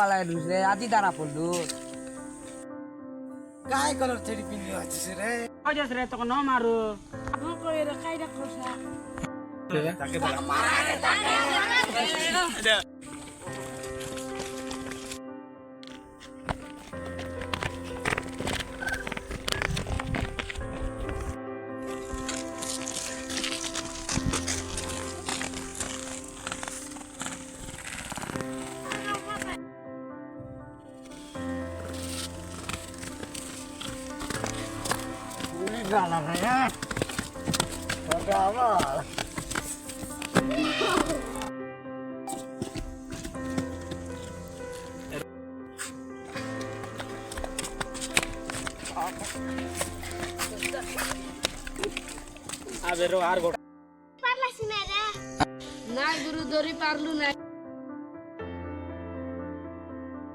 পালাই রুছে আদি দানা পড়লু काय कलर थेडी पिन्ने आछिस रे আজ রে তোকে ন মারু কইরা খাইরা খোসা ताके बला গালা গায়া বাবা আবে রো আর গোটা পারলাছি না রে না গুরু দরি পারলু না